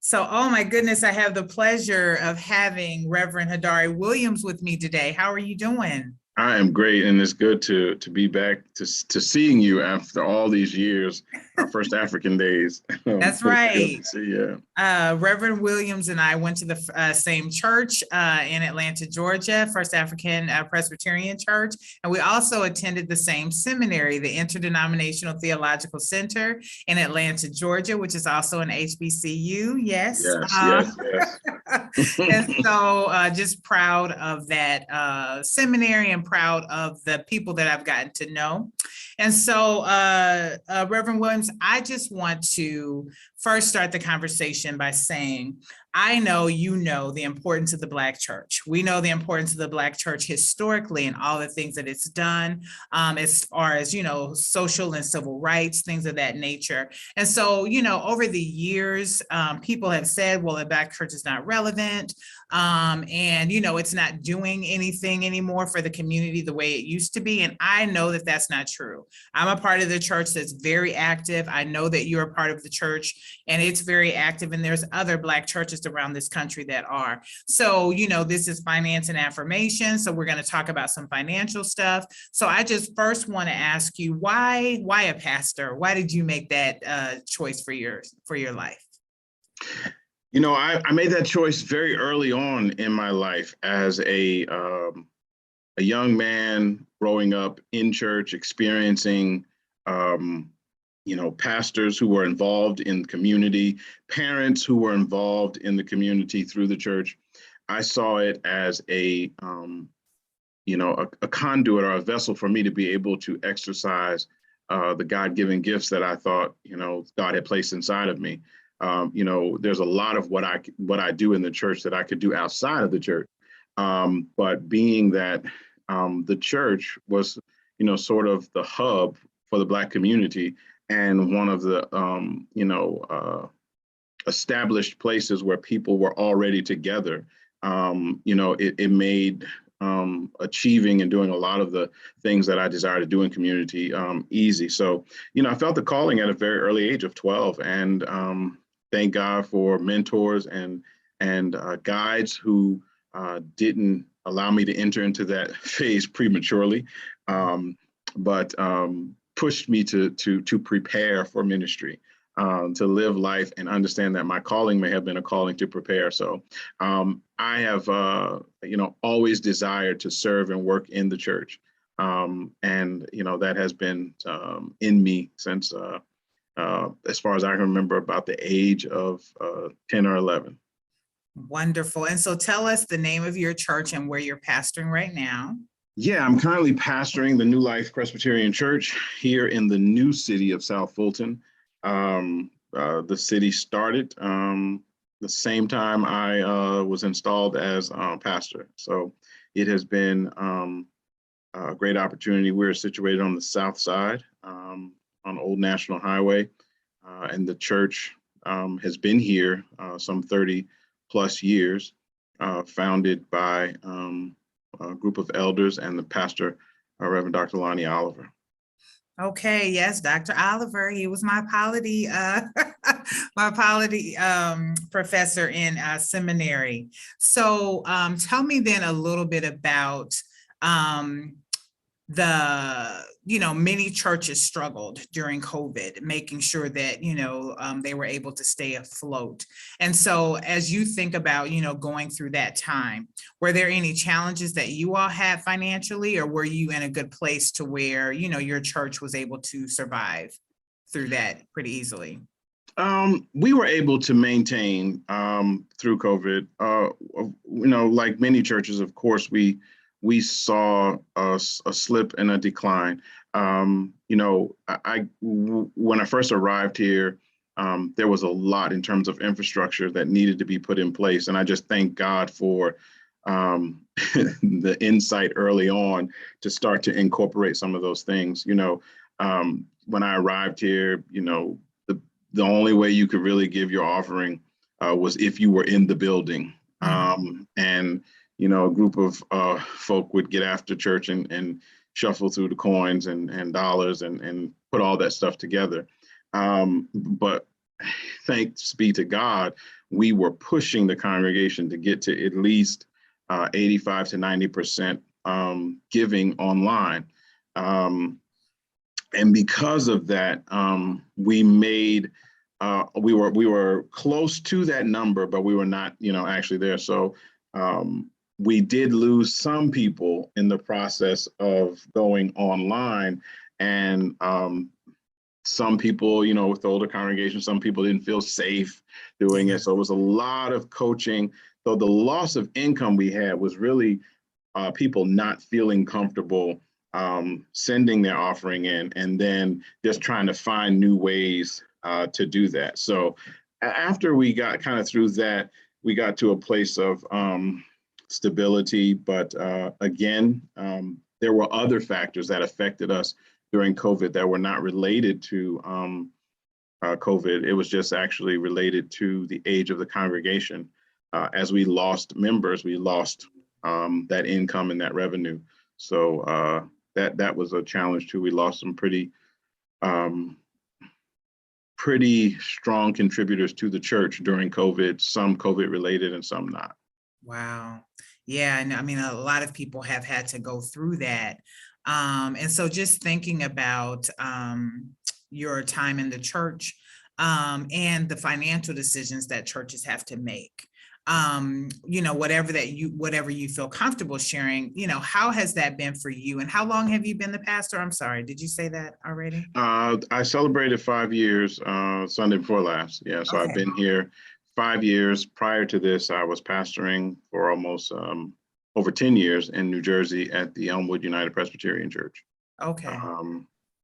So, oh my goodness, I have the pleasure of having Reverend Hodari Williams with me today. How are you doing? I am great, and it's good to be back to seeing you after all these years, our first African days. That's It's good right. to see you. Reverend Williams and I went to the same church in Atlanta, Georgia, First African Presbyterian Church. And we also attended the same seminary, the Interdenominational Theological Center in Atlanta, Georgia, which is also an HBCU. Yes. Yes, yes, yes. And so just proud of that seminary and proud of the people that I've gotten to know. And so, Reverend Williams, I just want to first start the conversation by saying, I know you know the importance of the Black church. We know the importance of the Black church historically and all the things that it's done as far as, social and civil rights, things of that nature. And so, over the years, people have said, well, the Black church is not relevant. And, it's not doing anything anymore for the community the way it used to be. And I know that that's not true. I'm a part of the church that's very active. I know that you're a part of the church and it's very active. And there's other Black churches around this country that are. So, this is Finance and Affirmation. So we're going to talk about some financial stuff. So I just first want to ask you, why a pastor? Why did you make that choice for your life? I made that choice very early on in my life as a young man growing up in church, experiencing pastors who were involved in the community, parents who were involved in the community through the church. I saw it as a conduit or a vessel for me to be able to exercise the God-given gifts that I thought, God had placed inside of me. There's a lot of what I do in the church that I could do outside of the church. But being that the church was, sort of the hub for the Black community, and one of the, established places where people were already together. It made achieving and doing a lot of the things that I desire to do in community easy. So, I felt the calling at a very early age of 12, and thank God for mentors and guides who didn't allow me to enter into that phase prematurely, but pushed me to prepare for ministry, to live life and understand that my calling may have been a calling to prepare. So I have, always desired to serve and work in the church. And, that has been in me since, as far as I can remember, about the age of 10 or 11. Wonderful. And so tell us the name of your church and where you're pastoring right now. Yeah, I'm currently pastoring the New Life Presbyterian Church here in the new city of South Fulton. The city started the same time I was installed as pastor. So it has been a great opportunity. We're situated on the south side on Old National Highway, and the church has been here some 30 plus years, founded by a group of elders and the pastor, Reverend Dr. Lonnie Oliver. Okay, yes, Dr. Oliver. He was my polity professor in seminary. So tell me then a little bit about many churches struggled during COVID, making sure that, they were able to stay afloat. And so as you think about, going through that time, were there any challenges that you all had financially, or were you in a good place to where, your church was able to survive through that pretty easily? We were able to maintain through COVID. Like many churches, of course, we saw a slip and a decline. When I first arrived here, there was a lot in terms of infrastructure that needed to be put in place. And I just thank God for the insight early on to start to incorporate some of those things. When I arrived here, the only way you could really give your offering was if you were in the building. And a group of folk would get after church and shuffle through the coins and dollars and put all that stuff together. But thanks be to God, we were pushing the congregation to get to at least 85 to 90% giving online. And because of that, we made, we were close to that number, but we were not, actually there. So we did lose some people in the process of going online, and some people, with the older congregation, some people didn't feel safe doing it. So it was a lot of coaching. So the loss of income we had was really people not feeling comfortable sending their offering in, and then just trying to find new ways to do that. So after we got kind of through that, we got to a place of stability. But again, there were other factors that affected us during COVID that were not related to COVID. It was just actually related to the age of the congregation. As we lost members, we lost that income and that revenue. So that was a challenge too. We lost some pretty strong contributors to the church during COVID, some COVID related and some not. Wow. Yeah. And I mean, a lot of people have had to go through that. And so just thinking about your time in the church and the financial decisions that churches have to make, whatever you feel comfortable sharing, how has that been for you, and how long have you been the pastor? I'm sorry, did you say that already? I celebrated 5 years Sunday before last. Yeah, so okay. I've been here 5 years. Prior to this, I was pastoring for almost over 10 years in New Jersey at the Elmwood United Presbyterian Church. Okay.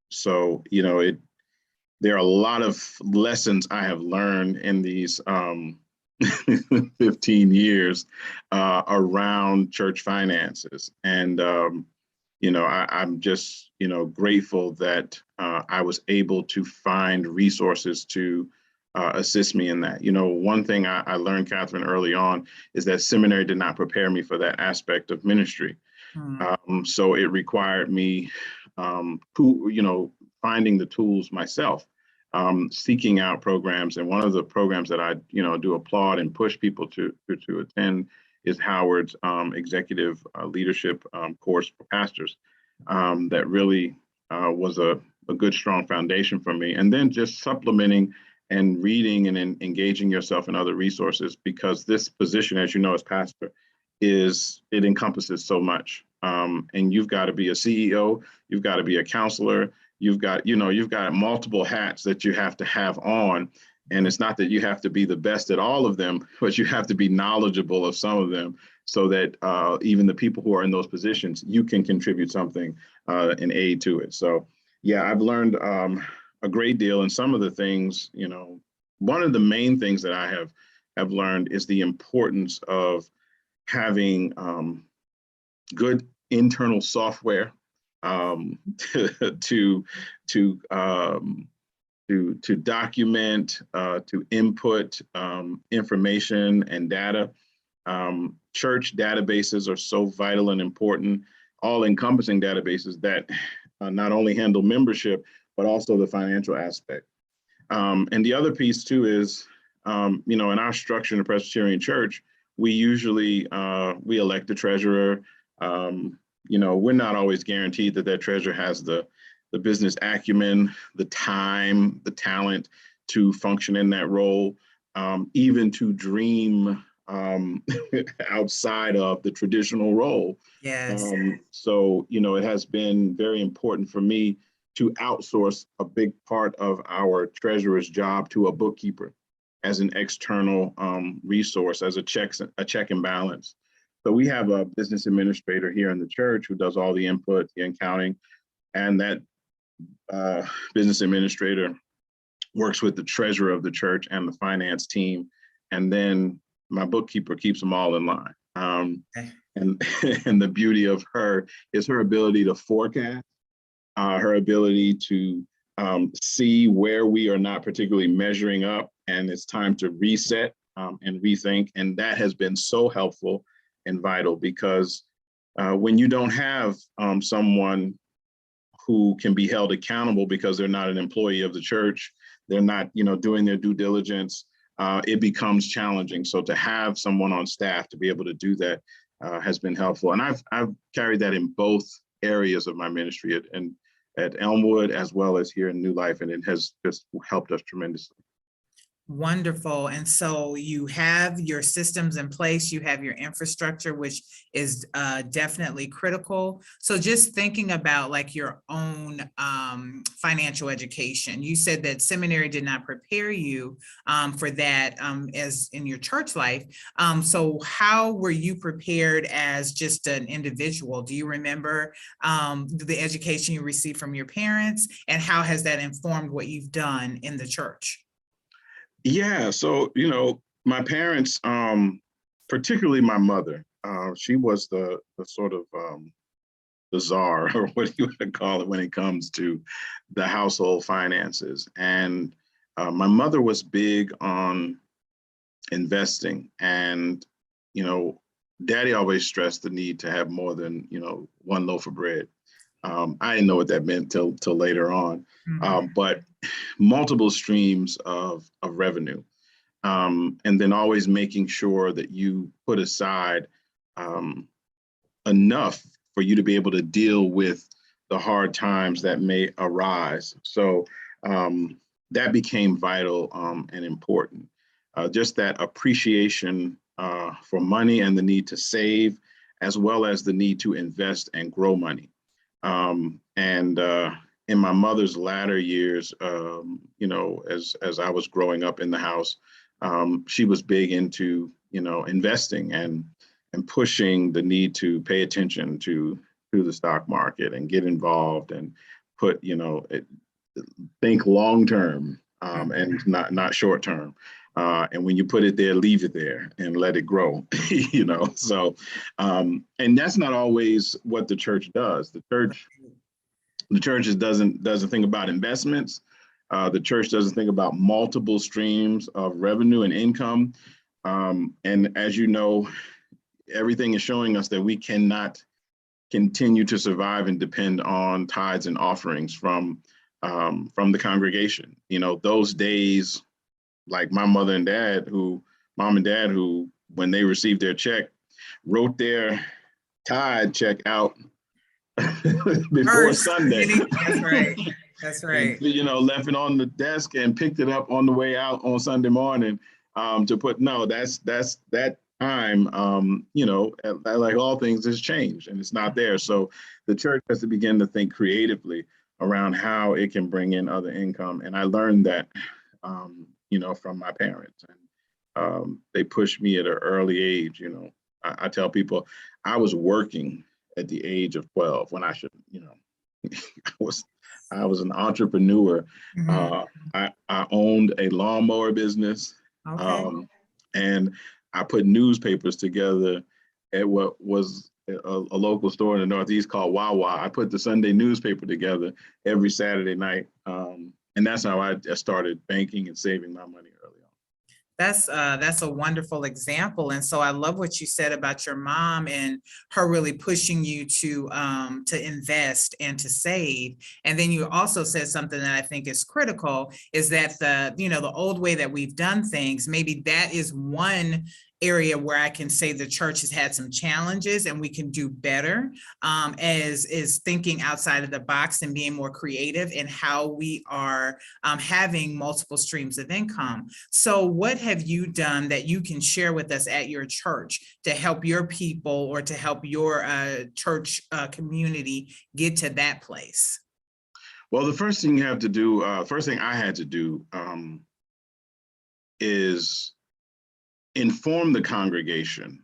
So, there are a lot of lessons I have learned in these 15 years around church finances. And, I'm just, grateful that I was able to find resources to assist me in that. One thing I learned, Catherine, early on is that seminary did not prepare me for that aspect of ministry. So it required me, finding the tools myself, seeking out programs. And one of the programs that I, do applaud and push people to attend is Howard's executive leadership course for pastors. That really was a good, strong foundation for me. And then just supplementing and reading and engaging yourself in other resources, because this position, as you know, as pastor, it encompasses so much. And you've got to be a CEO, you've got to be a counselor, you've got multiple hats that you have to have on. And it's not that you have to be the best at all of them, but you have to be knowledgeable of some of them, so that even the people who are in those positions, you can contribute something and aid to it. So yeah, I've learned a great deal. And some of the things, one of the main things that I have learned is the importance of having good internal software to document, to input information and data. Church databases are so vital and important, all-encompassing databases that not only handle membership, but also the financial aspect. And the other piece too is, in our structure in the Presbyterian Church, we usually, we elect a treasurer. We're not always guaranteed that treasurer has the business acumen, the time, the talent to function in that role, even to dream outside of the traditional role. Yes. So, it has been very important for me to outsource a big part of our treasurer's job to a bookkeeper as an external resource, as a check and balance. So we have a business administrator here in the church who does all the input, the accounting, and that business administrator works with the treasurer of the church and the finance team. And then my bookkeeper keeps them all in line. And the beauty of her is her ability to forecast, her ability to see where we are not particularly measuring up, and it's time to reset and rethink. And that has been so helpful and vital, because when you don't have someone who can be held accountable because they're not an employee of the church, they're not, doing their due diligence, it becomes challenging. So to have someone on staff to be able to do that has been helpful. And I've carried that in both areas of my ministry at Elmwood as well as here in New Life, and it has just helped us tremendously. Wonderful. And so you have your systems in place, you have your infrastructure, which is definitely critical. So just thinking about like your own financial education, you said that seminary did not prepare you for that as in your church life. So how were you prepared as just an individual? Do you remember the education you received from your parents, and how has that informed what you've done in the church? Yeah, so, my parents, particularly my mother, she was the sort of the czar, or what you would call it, when it comes to the household finances. And my mother was big on investing. And, Daddy always stressed the need to have more than, one loaf of bread. I didn't know what that meant till later on, but multiple streams of revenue, and then always making sure that you put aside enough for you to be able to deal with the hard times that may arise. So that became vital and important. Just that appreciation for money and the need to save, as well as the need to invest and grow money. In my mother's latter years, as I was growing up in the house, she was big into, investing and pushing the need to pay attention to the stock market and get involved and put, think long term and not short term. And when you put it there, leave it there and let it grow, So, and that's not always what the church does. The church doesn't think about investments. The church doesn't think about multiple streams of revenue and income. And as you know, everything is showing us that we cannot continue to survive and depend on tithes and offerings from the congregation. Those days, like my mom and dad, who, when they received their check, wrote their tithe check out before Sunday. That's right. That's right. And, left it on the desk and picked it up on the way out on Sunday morning to put, that's that time, like all things has changed and it's not there. So the church has to begin to think creatively around how it can bring in other income. And I learned that, from my parents. And they pushed me at an early age. I tell people I was working at the age of 12 when I should, I was an entrepreneur. I owned a lawnmower business. Okay. And I put newspapers together at what was a local store in the Northeast called Wawa. I put the Sunday newspaper together every Saturday night. And that's how I started banking and saving my money early on. That's a wonderful example. And so I love what you said about your mom and her really pushing you to invest and to save. And then you also said something that I think is critical, is that the old way that we've done things, maybe that is one area where I can say the church has had some challenges and we can do better, is thinking outside of the box and being more creative in how we are having multiple streams of income. So what have you done that you can share with us at your church to help your people or to help your church community get to that place? Well, the first thing I had to do is inform the congregation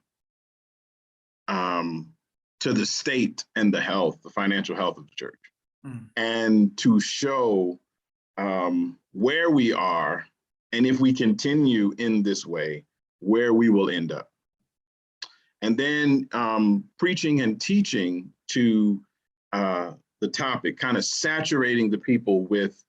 to the state and the financial health of the church, and to show where we are, and if we continue in this way, where we will end up. And then preaching and teaching to the topic, kind of saturating the people with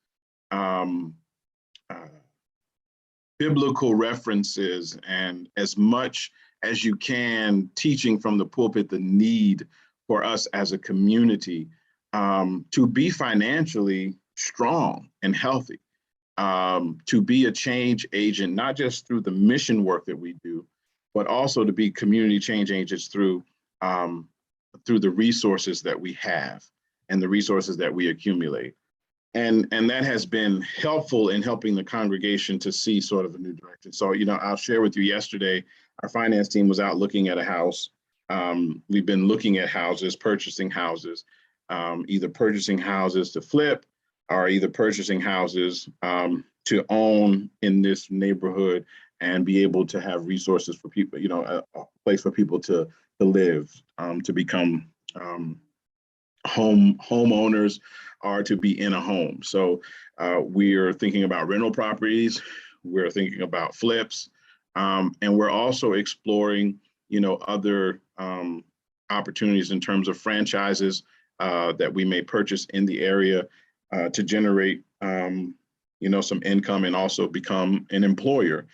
biblical references, and as much as you can, teaching from the pulpit the need for us as a community to be financially strong and healthy. to be a change agent, not just through the mission work that we do, but also to be community change agents through the resources that we have and the resources that we accumulate. And that has been helpful in helping the congregation to see sort of a new direction. So, I'll share with you, yesterday, our finance team was out looking at a house. We've been looking at houses, purchasing houses, either purchasing houses to flip or either purchasing houses to own in this neighborhood and be able to have resources for people, a place for people to live, to become homeowners, or to be in a home. So we're thinking about rental properties, we're thinking about flips, and we're also exploring, other opportunities in terms of franchises that we may purchase in the area to generate, some income and also become an employer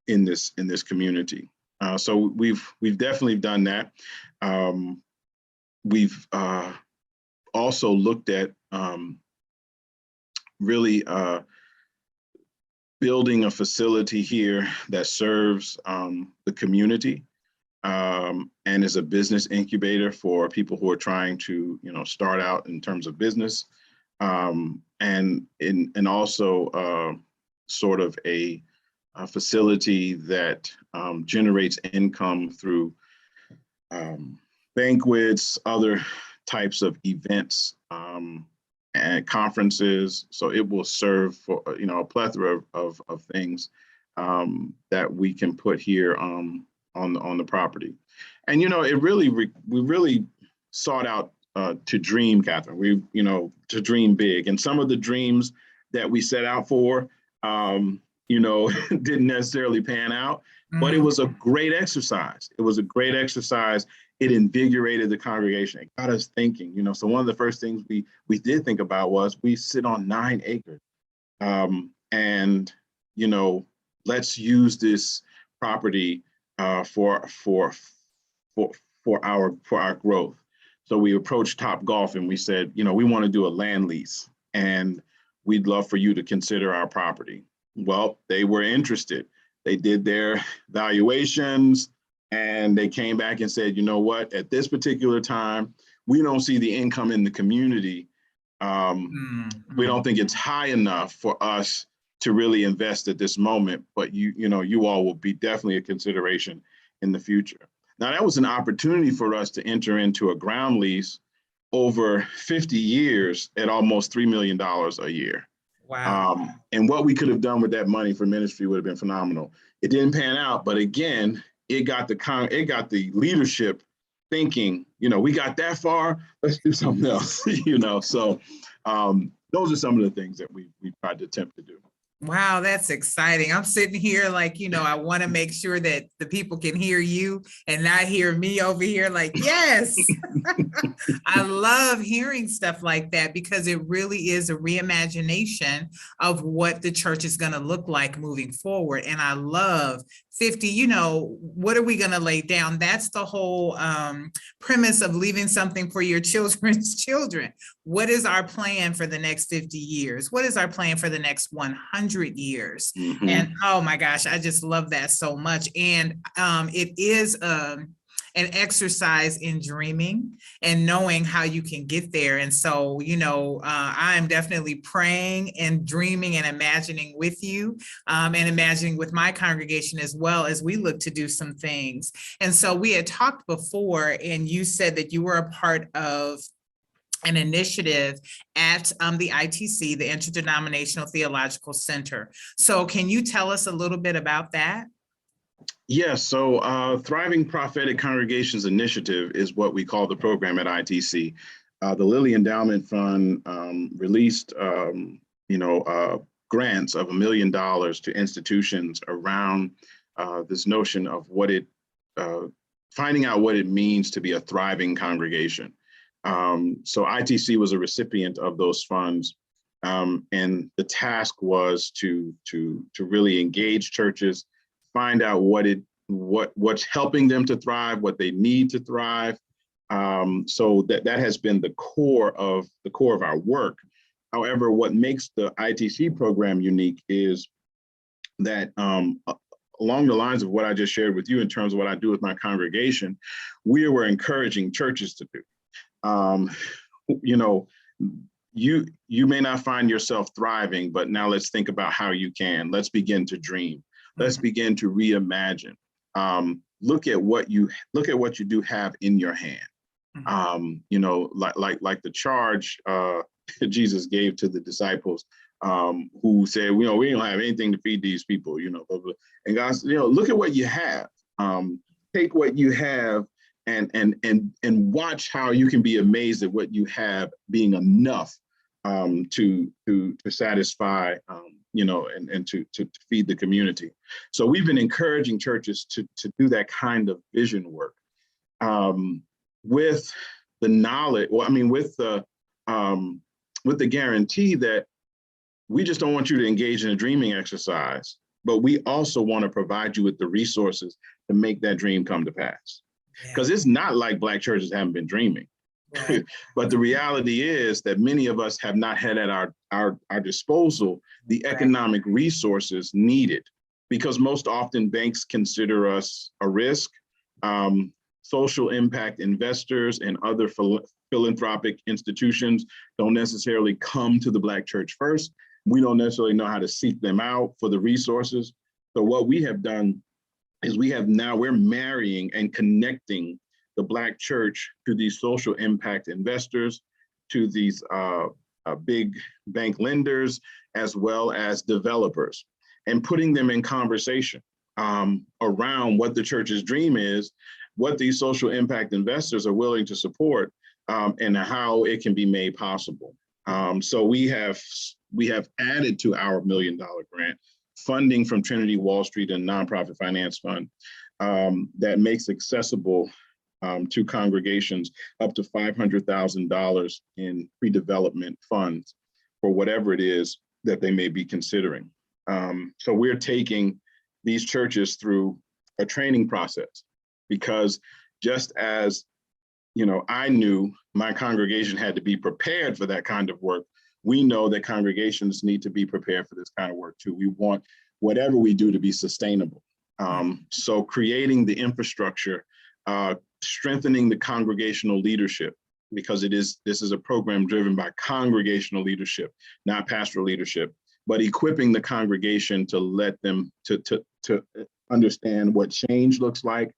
in this community. So we've definitely done that. We've also looked at really building a facility here that serves the community and is a business incubator for people who are trying to, start out in terms of business, and also sort of a facility that generates income through banquets, other types of events, and conferences. So it will serve for, a plethora of things that we can put here on the property. And, we really sought out to dream, Catherine, to dream big. And some of the dreams that we set out for, didn't necessarily pan out, but it was a great exercise. It invigorated the congregation. It got us thinking, so one of the first things we did think about was we sit on 9 acres, and, let's use this property for our growth. So we approached Topgolf and we said, we want to do a land lease and we'd love for you to consider our property. Well, they were interested. They did their valuations and they came back and said, what, at this particular time, we don't see the income in the community. We don't think it's high enough for us to really invest at this moment, but you all will be definitely a consideration in the future. Now, that was an opportunity for us to enter into a ground lease over 50 years at almost $3 million a year. Wow. And what we could have done with that money for ministry would have been phenomenal. It didn't pan out, but again, it got the leadership thinking, we got that far, let's do something else, So those are some of the things that we tried to attempt to do. Wow, that's exciting. I'm sitting here like, I want to make sure that the people can hear you and not hear me over here like, yes. I love hearing stuff like that because it really is a reimagination of what the church is going to look like moving forward. And I love 50, what are we going to lay down? That's the whole premise of leaving something for your children's children. What is our plan for the next 50 years? What is our plan for the next 100 years? Mm-hmm. And oh my gosh, I just love that so much. And it is an exercise in dreaming and knowing how you can get there. And so, I'm definitely praying and dreaming and imagining with you and imagining with my congregation as well as we look to do some things. And so we had talked before and you said that you were a part of an initiative at the ITC, the Interdenominational Theological Center. So can you tell us a little bit about that? Yes, so Thriving Prophetic Congregations Initiative is what we call the program at ITC. The Lilly Endowment Fund released, grants of $1 million to institutions around this notion of finding out what it means to be a thriving congregation. So ITC was a recipient of those funds, and the task was to really engage churches, find out what's helping them to thrive, what they need to thrive. So that has been the core of our work. However, what makes the ITC program unique is that along the lines of what I just shared with you in terms of what I do with my congregation, we were encouraging churches to do. You know, you may not find yourself thriving, but now let's think about how you can. Let's begin to dream. Let's begin to reimagine. Look at what you do have in your hand. You know, like the charge Jesus gave to the disciples, who said, you know, we don't have anything to feed these people, you know, and God said, you know, look at what you have. Take what you have and watch how you can be amazed at what you have being enough to satisfy, you know, and to feed the community. So we've been encouraging churches to do that kind of vision work with the knowledge, well, I mean, with the guarantee that we just don't want you to engage in a dreaming exercise, but we also want to provide you with the resources to make that dream come to pass. Because it's not like Black churches haven't been dreaming. Right. But the reality is that many of us have not had at our disposal the economic resources needed, because most often banks consider us a risk. Social impact investors and other philanthropic institutions don't necessarily come to the Black church first. We don't necessarily know how to seek them out for the resources. So what we have done is we're marrying and connecting the Black church to these social impact investors, to these big bank lenders, as well as developers, and putting them in conversation around what the church's dream is, what these social impact investors are willing to support, and how it can be made possible. So we have added to our $1 million grant funding from Trinity Wall Street and Nonprofit Finance Fund that makes accessible to congregations up to $500,000 in pre-development funds for whatever it is that they may be considering. So we're taking these churches through a training process, because just as, you know, I knew my congregation had to be prepared for that kind of work, we know that congregations need to be prepared for this kind of work too. We want whatever we do to be sustainable. So creating the infrastructure, strengthening the congregational leadership, because this is a program driven by congregational leadership, not pastoral leadership, but equipping the congregation to let them to understand what change looks like,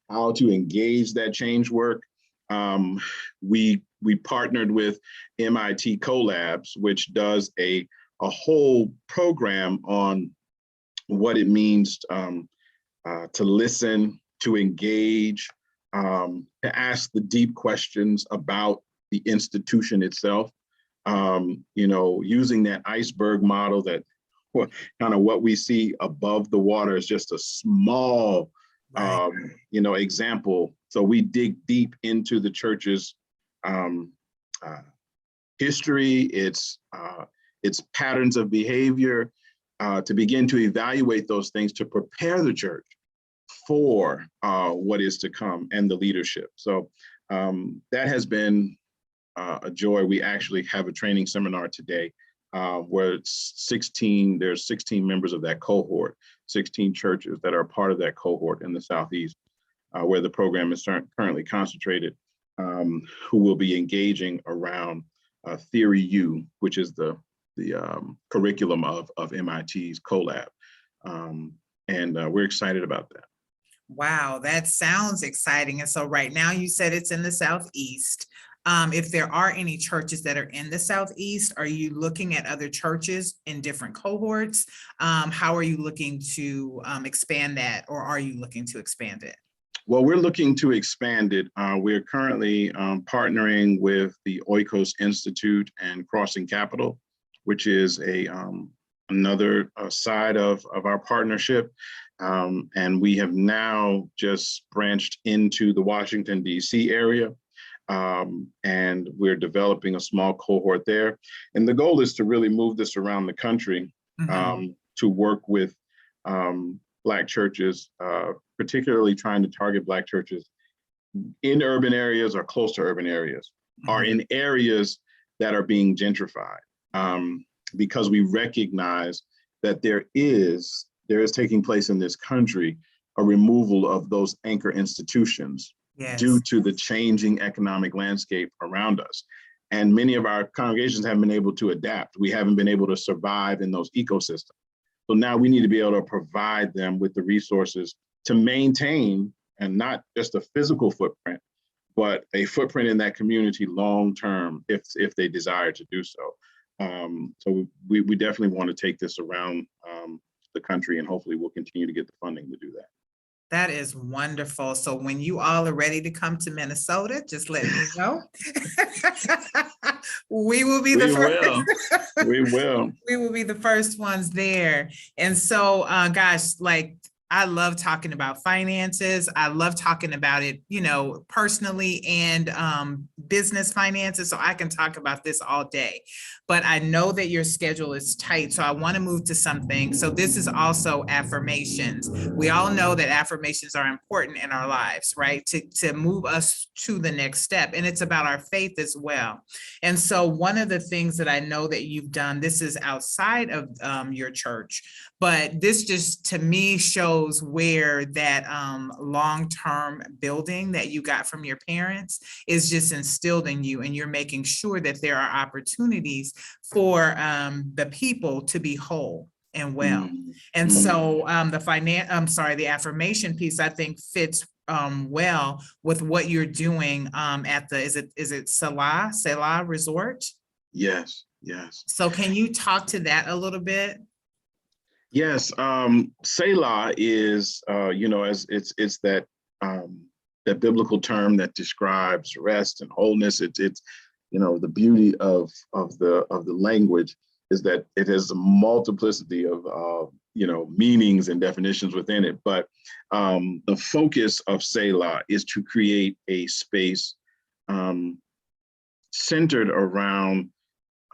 how to engage that change work. We partnered with MIT Collabs, which does a whole program on what it means to listen, to engage, to ask the deep questions about the institution itself. You know, using that iceberg model, that kind of what we see above the water is just a small, you know, example. So we dig deep into the church's history, its patterns of behavior, to begin to evaluate those things to prepare the church for what is to come and the leadership. So that has been a joy. We actually have a training seminar today where there's 16 members of that cohort, 16 churches that are part of that cohort in the Southeast, where the program is currently concentrated, who will be engaging around Theory U, which is the curriculum of MIT's Collab. And we're excited about that. Wow, that sounds exciting. And so right now you said it's in the Southeast. If there are any churches that are in the Southeast, are you looking at other churches in different cohorts? How are you looking to expand that, or are you looking to expand it? Well, we're looking to expand it. We're currently partnering with the Oikos Institute and Crossing Capital, which is another side of our partnership. And we have now just branched into the Washington, D.C. area. And we're developing a small cohort there. And the goal is to really move this around the country, to work with Black churches, particularly trying to target Black churches in urban areas or close to urban areas, or in areas that are being gentrified. because we recognize that there is taking place in this country a removal of those anchor institutions due to the changing economic landscape around us. And many of our congregations haven't been able to adapt. We haven't been able to survive in those ecosystems. So now we need to be able to provide them with the resources to maintain, and not just a physical footprint, but a footprint in that community long-term if they desire to do so. So we definitely want to take this around the country, and hopefully we'll continue to get the funding to do that. That is wonderful. So when you all are ready to come to Minnesota, just let me know. We will be the first. We will. We will be the first ones there. And so, gosh, like, I love talking about finances. I love talking about it, personally and business finances. So I can talk about this all day, but I know that your schedule is tight. So I want to move to something. So this is also affirmations. We all know that affirmations are important in our lives, right? To move us to the next step. And it's about our faith as well. And so one of the things that I know that you've done, this is outside of your church, but this just to me shows where that long-term building that you got from your parents is just instilled in you, and you're making sure that there are opportunities for the people to be whole and well. And so the affirmation piece, I think, fits well with what you're doing at the, is it Selah Resort? Yes. So can you talk to that a little bit? Yes, Selah is, as it's that biblical term that describes rest and wholeness. It's the beauty of the language is that it has a multiplicity of meanings and definitions within it. But the focus of Selah is to create a space centered around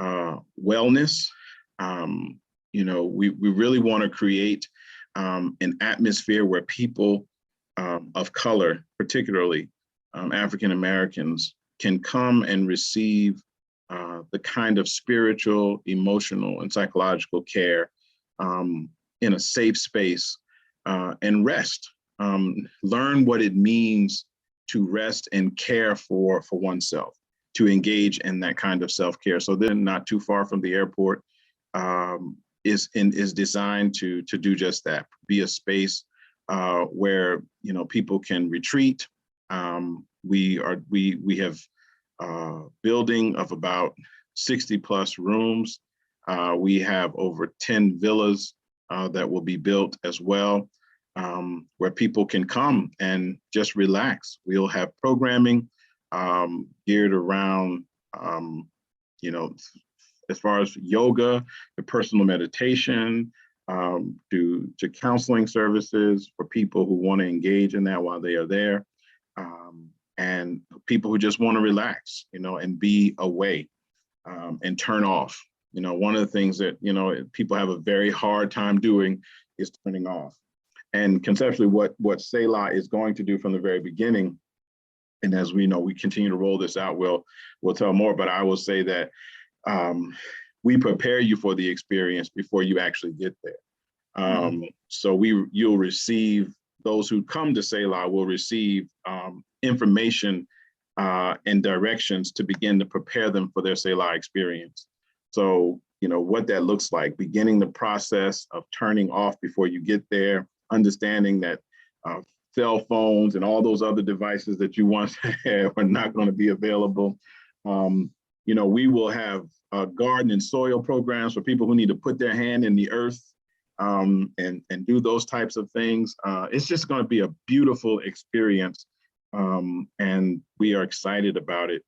wellness. We really want to create an atmosphere where people of color, particularly African Americans, can come and receive the kind of spiritual, emotional, and psychological care in a safe space and rest. Learn what it means to rest and care for oneself, to engage in that kind of self-care. So then, not too far from the airport, is designed to do just that, be a space where people can retreat. We have a building of about 60 plus rooms. We have over 10 villas that will be built as well, where people can come and just relax. We'll have programming geared around as far as yoga, to personal meditation, to counseling services for people who want to engage in that while they are there, and people who just want to relax, and be away and turn off. One of the things that, people have a very hard time doing is turning off. And conceptually, what Selah is going to do from the very beginning, and as we know, we continue to roll this out, we'll tell more, but I will say that we prepare you for the experience before you actually get there. So you'll receive, those who come to Selah will receive information and directions to begin to prepare them for their Selah experience. So, what that looks like, beginning the process of turning off before you get there, understanding that cell phones and all those other devices that you once had are not going to be available. We will have garden and soil programs for people who need to put their hand in the earth and do those types of things. It's just going to be a beautiful experience, and we are excited about it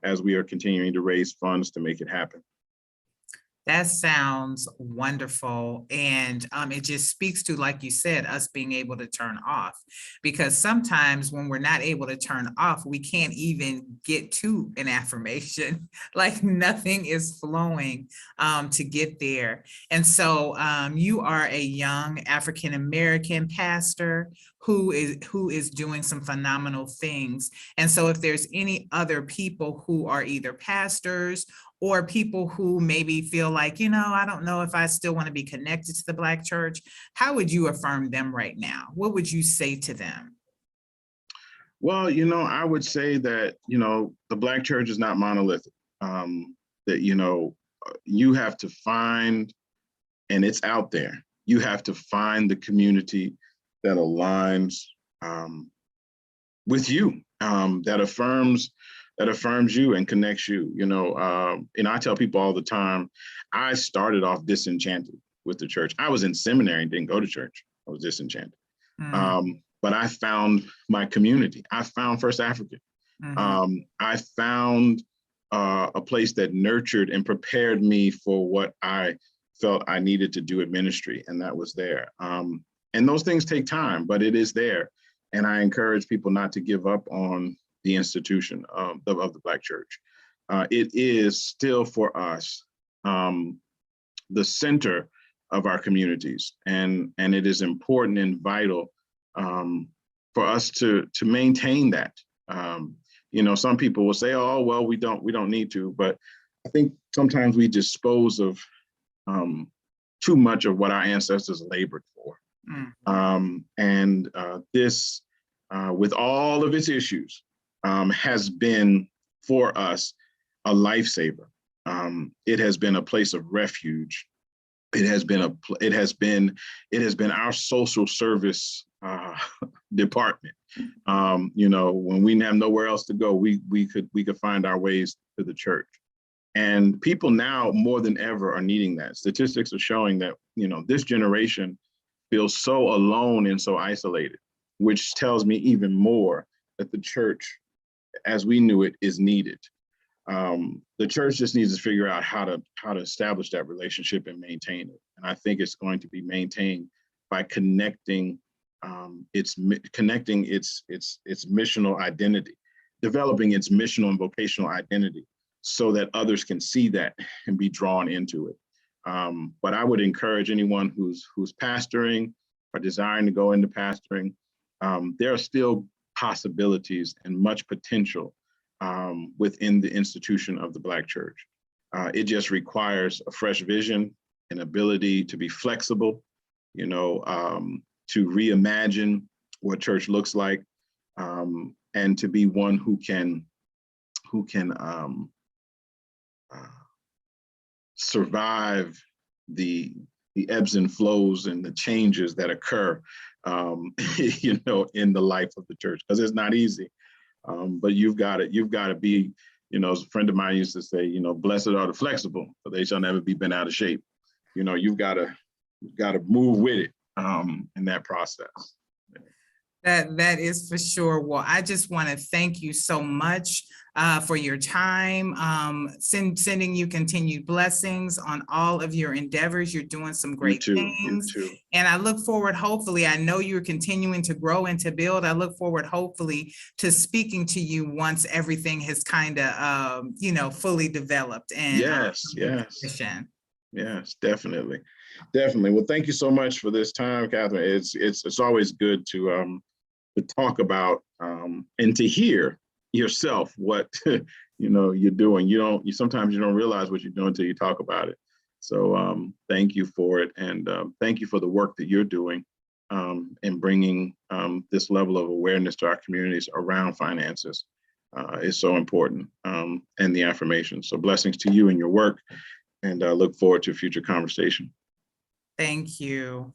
as we are continuing to raise funds to make it happen. That sounds wonderful. And it just speaks to, like you said, us being able to turn off, because sometimes when we're not able to turn off, we can't even get to an affirmation, like nothing is flowing to get there. And so you are a young African-American pastor who is doing some phenomenal things. And so if there's any other people who are either pastors or people who maybe feel like, I don't know if I still want to be connected to the Black church, how would you affirm them right now? What would you say to them? Well, I would say that, the Black church is not monolithic. That, you have to find, and it's out there, you have to find the community that aligns with you, that affirms you and connects you. And I tell people all the time, I started off disenchanted with the church. I was in seminary and didn't go to church. I was disenchanted. But I found my community. I found First African. I found a place that nurtured and prepared me for what I felt I needed to do in ministry, and that was there. And those things take time, but it is there. And I encourage people not to give up on the institution of the Black church. It is still for us the center of our communities, and it is important and vital for us to maintain that. Some people will say, "Oh, well, we don't need to," but I think sometimes we dispose of too much of what our ancestors labored for. And this, with all of its issues, has been for us a lifesaver. It has been a place of refuge. It has been our social service department. When we have nowhere else to go, we could find our ways to the church. And people now more than ever are needing that. Statistics are showing that, this generation feels so alone and so isolated, which tells me even more that the church, as we knew it, is needed. The church just needs to figure out how to establish that relationship and maintain it. And I think it's going to be maintained by connecting its missional identity, developing its missional and vocational identity, so that others can see that and be drawn into it. But I would encourage anyone who's pastoring or desiring to go into pastoring, there are still possibilities and much potential within the institution of the Black church. It just requires a fresh vision, an ability to be flexible, to reimagine what church looks like, and to be one who can survive the ebbs and flows and the changes that occur, in the life of the church, because it's not easy. But you've got to be, as a friend of mine used to say, blessed are the flexible, for they shall never be bent out of shape. You've got to move with it in that process. That is for sure. Well, I just want to thank you so much for your time, sending you continued blessings on all of your endeavors. You're doing some great things. And I look forward, hopefully, I know you're continuing to grow and to build. I look forward, hopefully, to speaking to you once everything has kind of, fully developed. And Yes, definitely. Well, thank you so much for this time, Catherine. It's always good to talk about and to hear yourself what you're doing. Sometimes you don't realize what you're doing until you talk about it. So thank you for it, and thank you for the work that you're doing in bringing this level of awareness to our communities around finances. Is so important, and the affirmations. So blessings to you and your work, and I look forward to future conversation. Thank you.